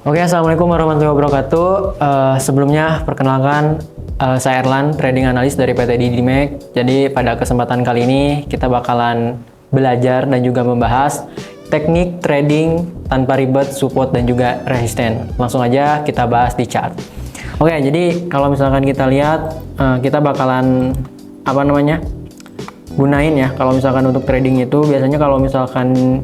Oke, assalamualaikum warahmatullahi wabarakatuh. Sebelumnya perkenalkan, saya Erlan, trading analis dari PT Didimek. Jadi pada kesempatan kali ini kita bakalan belajar dan juga membahas teknik trading tanpa ribet, support dan juga resisten. Langsung aja kita bahas di chart. Oke, jadi kalau misalkan kita lihat, kita bakalan gunain ya. Kalau misalkan untuk trading itu biasanya kalau misalkan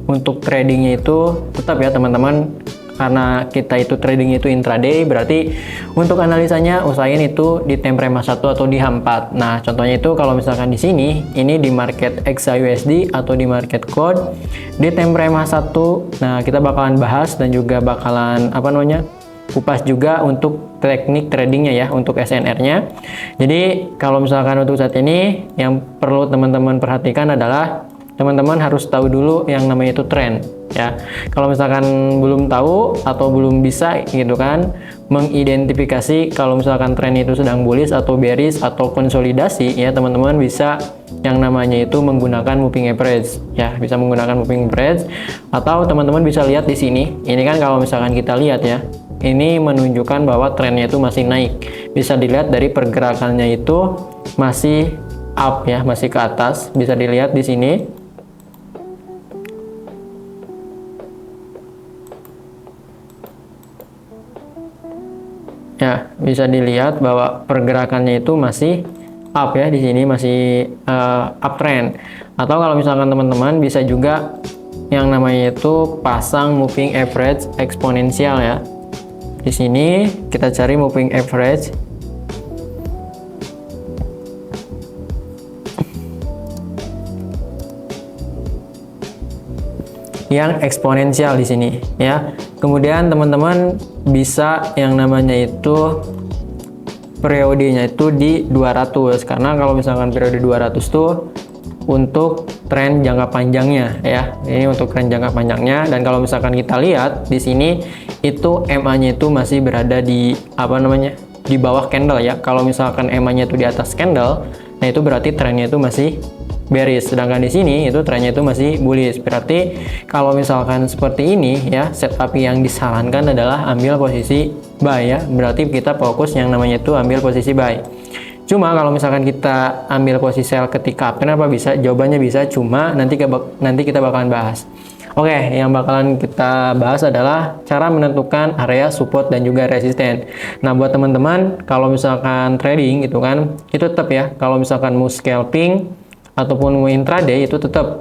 untuk tradingnya itu tetap ya teman-teman. Karena kita itu trading itu intraday, berarti untuk analisanya usahain itu di time frame H1 atau di H4. Nah, contohnya itu kalau misalkan di sini, ini di market XAUSD atau di market code di time frame H1. Nah, kita bakalan bahas dan juga bakalan kupas juga untuk teknik tradingnya ya, untuk SNR-nya. Jadi, kalau misalkan untuk saat ini yang perlu teman-teman perhatikan adalah teman-teman harus tahu dulu yang namanya itu trend ya. Kalau misalkan belum tahu atau belum bisa gitu kan mengidentifikasi kalau misalkan tren itu sedang bullish atau bearish atau konsolidasi ya, teman-teman bisa yang namanya itu menggunakan moving average ya, bisa menggunakan moving average atau teman-teman bisa lihat di sini. Ini kan kalau misalkan kita lihat ya, ini menunjukkan bahwa trennya itu masih naik. Bisa dilihat dari pergerakannya itu masih up ya, masih ke atas. Bisa dilihat di sini. Ya, bisa dilihat bahwa pergerakannya itu masih up ya, di sini masih uptrend. Atau kalau misalkan teman-teman bisa juga yang namanya itu pasang moving average eksponensial ya. Di sini kita cari moving average. Yang eksponensial di sini ya. Kemudian teman-teman bisa yang namanya itu periodenya itu di 200, karena kalau misalkan periode 200 tuh untuk tren jangka panjangnya ya. Ini untuk tren jangka panjangnya, dan kalau misalkan kita lihat di sini itu MA-nya itu masih berada di di bawah candle ya. Kalau misalkan MA-nya itu di atas candle, nah itu berarti trennya itu masih bearish, sedangkan di sini itu trennya itu masih bullish. Berarti kalau misalkan seperti ini ya, setup yang disarankan adalah ambil posisi buy ya. Berarti kita fokus yang namanya itu ambil posisi buy. Cuma kalau misalkan kita ambil posisi sell ketika kenapa bisa? Jawabannya bisa, cuma nanti kita bakalan bahas. Oke, yang bakalan kita bahas adalah cara menentukan area support dan juga resisten. Nah, buat teman-teman kalau misalkan trading gitu kan, itu tetap ya, kalau misalkan mau scalping ataupun mau intraday itu tetap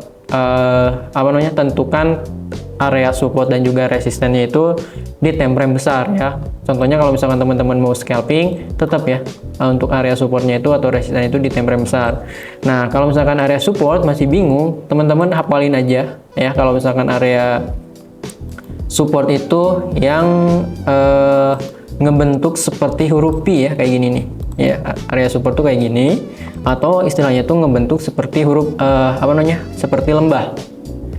tentukan area support dan juga resistennya itu di time frame besar ya. Contohnya kalau misalkan teman-teman mau scalping, tetap ya untuk area supportnya itu atau resisten itu di time frame besar. Nah, kalau misalkan area support masih bingung, teman-teman hafalin aja ya. Kalau misalkan area support itu yang ngebentuk seperti huruf P ya, kayak gini nih ya. Area support tuh kayak gini, atau istilahnya tuh ngebentuk seperti huruf seperti lembah.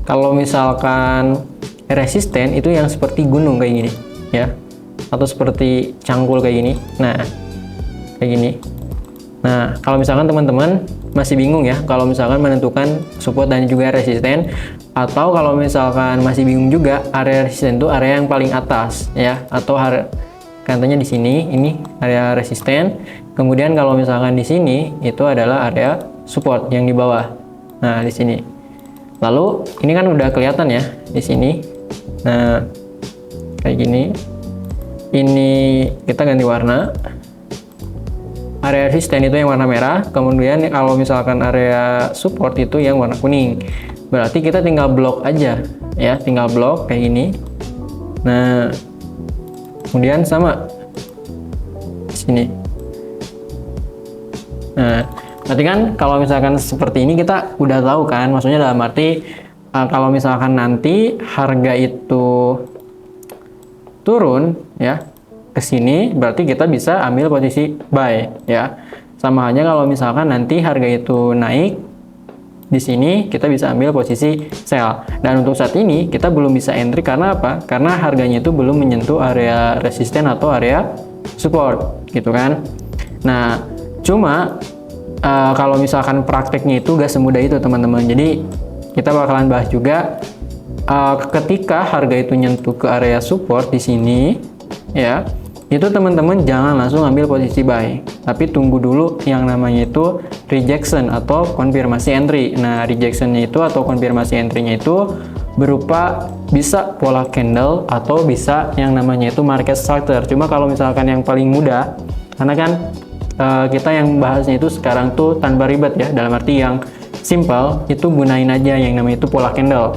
Kalau misalkan resisten itu yang seperti gunung kayak gini ya, atau seperti cangkul kayak gini. Nah, kayak gini. Nah, kalau misalkan teman-teman masih bingung ya kalau misalkan menentukan support dan juga resisten, atau kalau misalkan masih bingung juga area resisten itu area yang paling atas ya, atau katanya di sini ini area resisten. Kemudian kalau misalkan di sini itu adalah area support yang di bawah. Nah, di sini. Lalu ini kan udah kelihatan ya di sini. Nah, kayak gini. Ini kita ganti warna. Area resisten itu yang warna merah. Kemudian kalau misalkan area support itu yang warna kuning. Berarti kita tinggal blok aja ya, tinggal blok kayak gini. Nah, kemudian sama di sini. Nah, berarti kan kalau misalkan seperti ini kita udah tahu kan, maksudnya dalam arti kalau misalkan nanti harga itu turun ya ke sini, berarti kita bisa ambil posisi buy ya. Sama halnya kalau misalkan nanti harga itu naik di sini, kita bisa ambil posisi sell. Dan untuk saat ini kita belum bisa entry karena apa? Karena harganya itu belum menyentuh area resisten atau area support gitu kan. Nah, cuma kalau misalkan prakteknya itu gak semudah itu teman-teman. Jadi kita bakalan bahas juga ketika harga itu nyentuh ke area support di sini ya, itu teman-teman jangan langsung ambil posisi buy, tapi tunggu dulu yang namanya itu rejection atau konfirmasi entry. Nah, rejectionnya itu atau konfirmasi entry-nya itu berupa bisa pola candle atau bisa yang namanya itu market structure. Cuma kalau misalkan yang paling mudah, karena kan kita yang bahasnya itu sekarang tuh tanpa ribet ya, dalam arti yang simple, itu gunain aja yang namanya itu pola candle.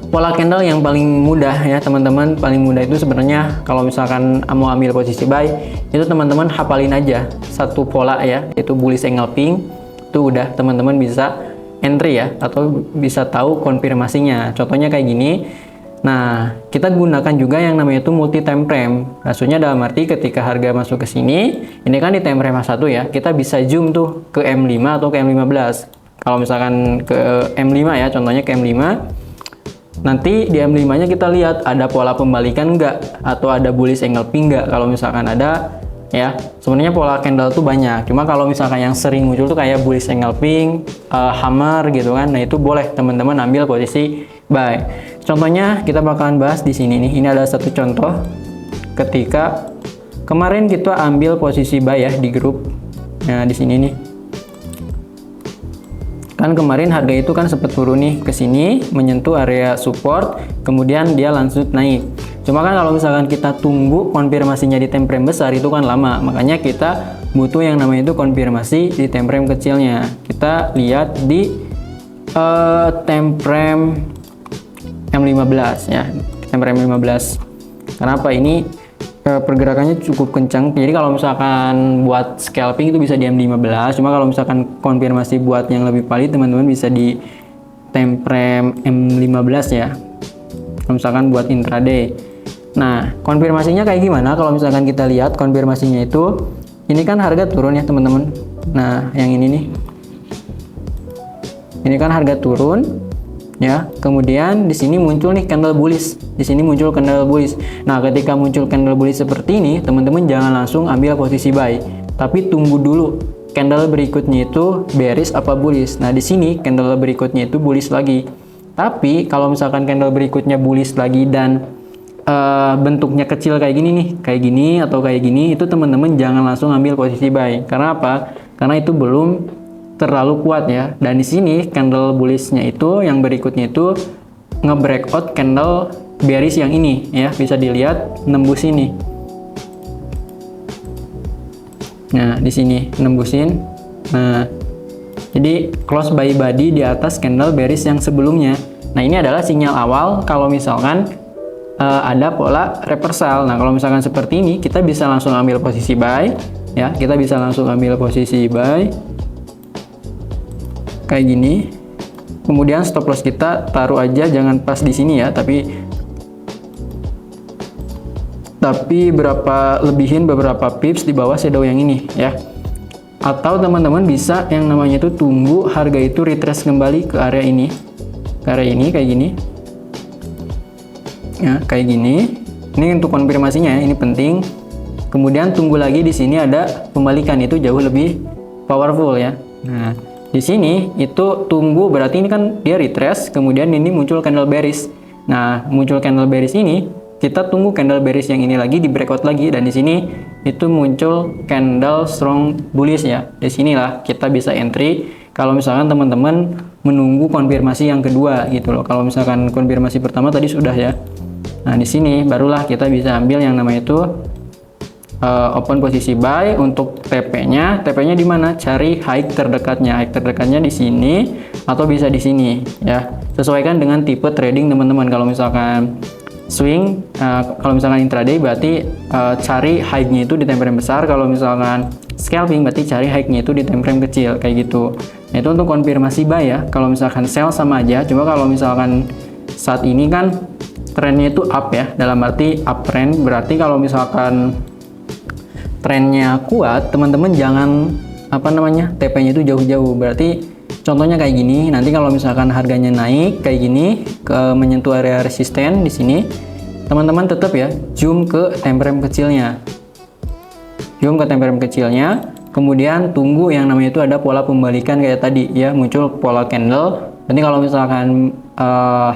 Pola candle yang paling mudah ya teman-teman, paling mudah itu sebenarnya kalau misalkan mau ambil posisi buy, itu teman-teman hafalin aja satu pola ya, itu bullish engulfing, itu udah teman-teman bisa entry ya, atau bisa tahu konfirmasinya. Contohnya kayak gini. Nah, kita gunakan juga yang namanya itu multi time frame. Maksudnya dalam arti ketika harga masuk ke sini, ini kan di time frame 1 ya, kita bisa zoom tuh ke M5 atau ke M15. Kalau misalkan ke M5 ya, contohnya ke M5, nanti di M5-nya kita lihat ada pola pembalikan enggak, atau ada bullish engulfing enggak. Kalau misalkan ada ya, sebenarnya pola candle tuh banyak. Cuma kalau misalkan yang sering muncul tuh kayak bullish engulfing, hammer gitu kan. Nah, itu boleh teman-teman ambil posisi buy. Contohnya kita bakalan bahas di sini nih. Ini ada satu contoh ketika kemarin kita ambil posisi buy ya di grup. Nah, di sini nih. Kan kemarin harga itu kan sempat turun nih ke sini menyentuh area support, kemudian dia langsung naik. Cuma kan kalau misalkan kita tunggu konfirmasinya di time frame besar itu kan lama, makanya kita butuh yang namanya itu konfirmasi di time frame kecilnya. Kita lihat di time frame M15 ya, time frame 15. Kenapa ini pergerakannya cukup kencang, jadi kalau misalkan buat scalping itu bisa di M15, cuma kalau misalkan konfirmasi buat yang lebih valid teman-teman bisa di time frame M15 ya, kalau misalkan buat intraday. Nah, konfirmasinya kayak gimana? Kalau misalkan kita lihat konfirmasinya itu, ini kan harga turun ya teman-teman. Nah, yang ini nih, ini kan harga turun ya, kemudian di sini muncul nih candle bullish, di sini muncul candle bullish. Nah, ketika muncul candle bullish seperti ini, teman-teman jangan langsung ambil posisi buy, tapi tunggu dulu candle berikutnya itu bearish apa bullish. Nah, di sini candle berikutnya itu bullish lagi. Tapi kalau misalkan candle berikutnya bullish lagi dan bentuknya kecil kayak gini nih, kayak gini atau kayak gini, itu teman-teman jangan langsung ambil posisi buy. Karena apa? Karena itu belum terlalu kuat ya. Dan di sini candle bullishnya itu yang berikutnya itu nge-breakout candle bearish yang ini ya, bisa dilihat nembus ini. Nah, di sini nembusin. Nah, jadi close by body di atas candle bearish yang sebelumnya. Nah, ini adalah sinyal awal kalau misalkan ada pola reversal. Nah, kalau misalkan seperti ini, kita bisa langsung ambil posisi buy ya, kita bisa langsung ambil posisi buy kayak gini. Kemudian stop loss kita taruh aja, jangan pas di sini ya, tapi lebihin beberapa pips di bawah shadow yang ini ya. Atau teman-teman bisa yang namanya itu tunggu harga itu retrace kembali ke area ini, kayak gini ya, kayak gini. Ini untuk konfirmasinya ya, ini penting. Kemudian tunggu lagi, di sini ada pembalikan, itu jauh lebih powerful ya. Nah, di sini itu tunggu, berarti ini kan dia retrace, kemudian ini muncul candle bearish. Nah, muncul candle bearish ini, kita tunggu candle bearish yang ini lagi di breakout lagi, dan di sini itu muncul candle strong bullish ya. Di sinilah kita bisa entry kalau misalkan teman-teman menunggu konfirmasi yang kedua gitu loh. Kalau misalkan konfirmasi pertama tadi sudah ya. Nah, di sini barulah kita bisa ambil yang namanya itu open posisi buy. Untuk TP-nya di mana? Cari high terdekatnya. High terdekatnya di sini atau bisa di sini ya. Sesuaikan dengan tipe trading teman-teman. Kalau misalkan swing, kalau misalkan intraday berarti cari high-nya itu di time frame besar. Kalau misalkan scalping berarti cari high-nya itu di time frame kecil kayak gitu. Nah, itu untuk konfirmasi buy ya. Kalau misalkan sell sama aja. Cuma kalau misalkan saat ini kan trennya itu up ya. Dalam arti uptrend, berarti kalau misalkan trennya kuat, teman-teman jangan TP-nya itu jauh-jauh. Berarti contohnya kayak gini. Nanti kalau misalkan harganya naik kayak gini ke menyentuh area resisten di sini, teman-teman tetap ya zoom ke time frame kecilnya. Zoom ke time frame kecilnya. kemudian tunggu yang namanya itu ada pola pembalikan kayak tadi ya, muncul pola candle. Nanti kalau misalkan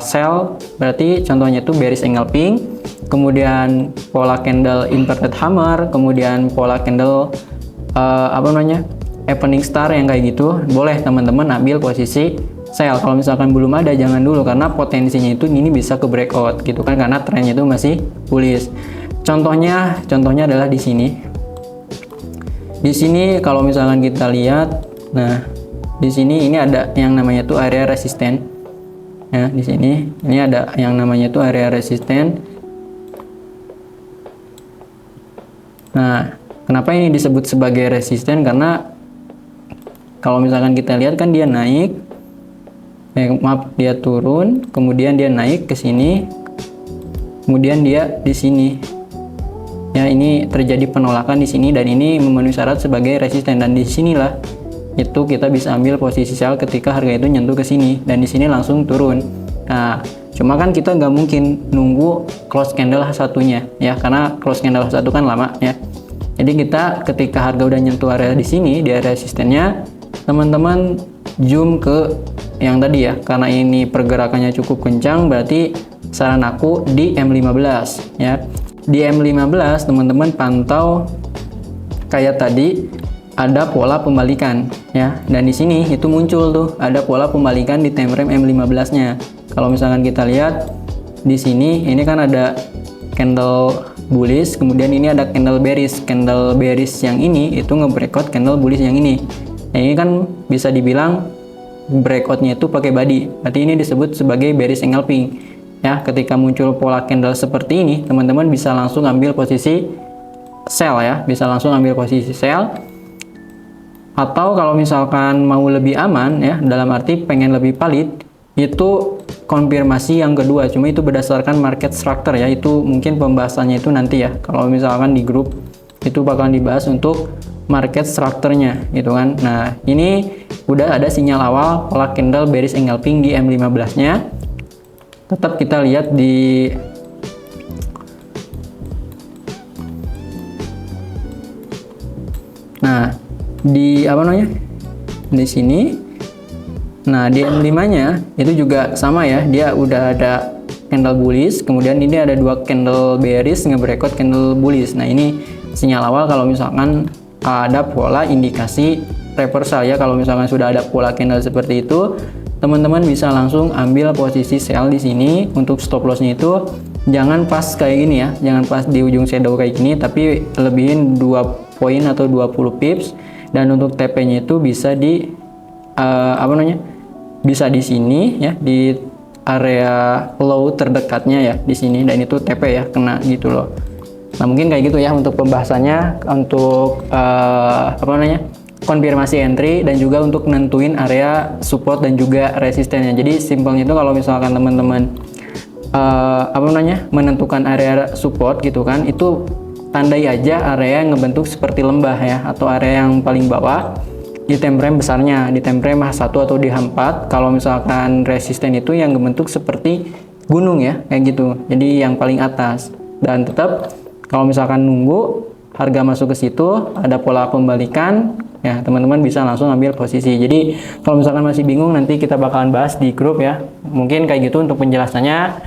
sell berarti contohnya itu bearish engulfing, kemudian pola candle inverted hammer, kemudian pola candle evening star yang kayak gitu, boleh teman-teman ambil posisi sell. Kalau misalkan belum ada jangan dulu, karena potensinya itu ini bisa ke breakout gitu kan, karena trennya itu masih bullish. Contohnya adalah di sini. Di sini kalau misalkan kita lihat, nah di sini ini ada yang namanya tuh area resisten. Ya, di sini ini ada yang namanya tuh area resisten. Nah, kenapa ini disebut sebagai resisten? Karena kalau misalkan kita lihat kan dia naik, dia turun, kemudian dia naik ke sini, kemudian dia di sini. Ya, ini terjadi penolakan di sini dan ini memenuhi syarat sebagai resisten, dan di sinilah itu kita bisa ambil posisi sell ketika harga itu nyentuh ke sini dan di sini langsung turun. Nah, cuma kan kita nggak mungkin nunggu close candle satunya ya, karena close candle satu kan lama ya. Jadi kita ketika harga udah nyentuh area di sini, di area resistennya, teman-teman zoom ke yang tadi ya, karena ini pergerakannya cukup kencang, berarti saran aku di M15 ya. Di M15 teman-teman pantau kayak tadi ada pola pembalikan ya, dan di sini itu muncul tuh ada pola pembalikan di time frame M15-nya. Kalau misalkan kita lihat di sini, ini kan ada candle bullish, kemudian ini ada candle bearish. Candle bearish yang ini itu nge-breakout candle bullish yang ini. Nah, ini kan bisa dibilang breakoutnya itu pakai body, berarti ini disebut sebagai bearish engulfing ya. Ketika muncul pola candle seperti ini, teman-teman bisa langsung ambil posisi sell ya, bisa langsung ambil posisi sell. Atau kalau misalkan mau lebih aman ya, dalam arti pengen lebih valid, itu konfirmasi yang kedua, cuma itu berdasarkan market structure ya, itu mungkin pembahasannya itu nanti ya, kalau misalkan di grup itu bakalan dibahas untuk market structure-nya gitu kan. Nah, ini udah ada sinyal awal pola candle bearish engulfing di M15-nya. Tetap kita lihat di di sini. Nah, di M5-nya itu juga sama ya, dia udah ada candle bullish, kemudian ini ada dua candle bearish nge-breakout candle bullish. Nah, ini sinyal awal kalau misalkan ada pola indikasi reversal ya. Kalau misalkan sudah ada pola candle seperti itu, teman-teman bisa langsung ambil posisi sell di sini. Untuk stop loss-nya itu jangan pas kayak gini ya, jangan pas di ujung shadow kayak gini, tapi lebihin 2 poin atau 20 pips. Dan untuk TP-nya itu bisa di bisa di sini ya, di area low terdekatnya ya di sini, dan itu TP ya, kena gitu loh. Nah, mungkin kayak gitu ya untuk pembahasannya, untuk konfirmasi entry dan juga untuk nentuin area support dan juga resistennya. Jadi simpelnya itu kalau misalkan teman-teman menentukan area support gitu kan, itu tandai aja area yang ngebentuk seperti lembah ya, atau area yang paling bawah di time frame besarnya, di time frame H1 atau di H4. Kalau misalkan resisten itu yang ngebentuk seperti gunung ya, kayak gitu, jadi yang paling atas. Dan tetap kalau misalkan nunggu harga masuk ke situ ada pola pembalikan ya, teman-teman bisa langsung ambil posisi. Jadi kalau misalkan masih bingung, nanti kita bakalan bahas di grup ya, mungkin kayak gitu untuk penjelasannya.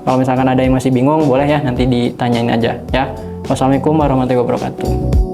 Kalau misalkan ada yang masih bingung, boleh ya nanti ditanyain aja ya. Wassalamualaikum warahmatullahi wabarakatuh.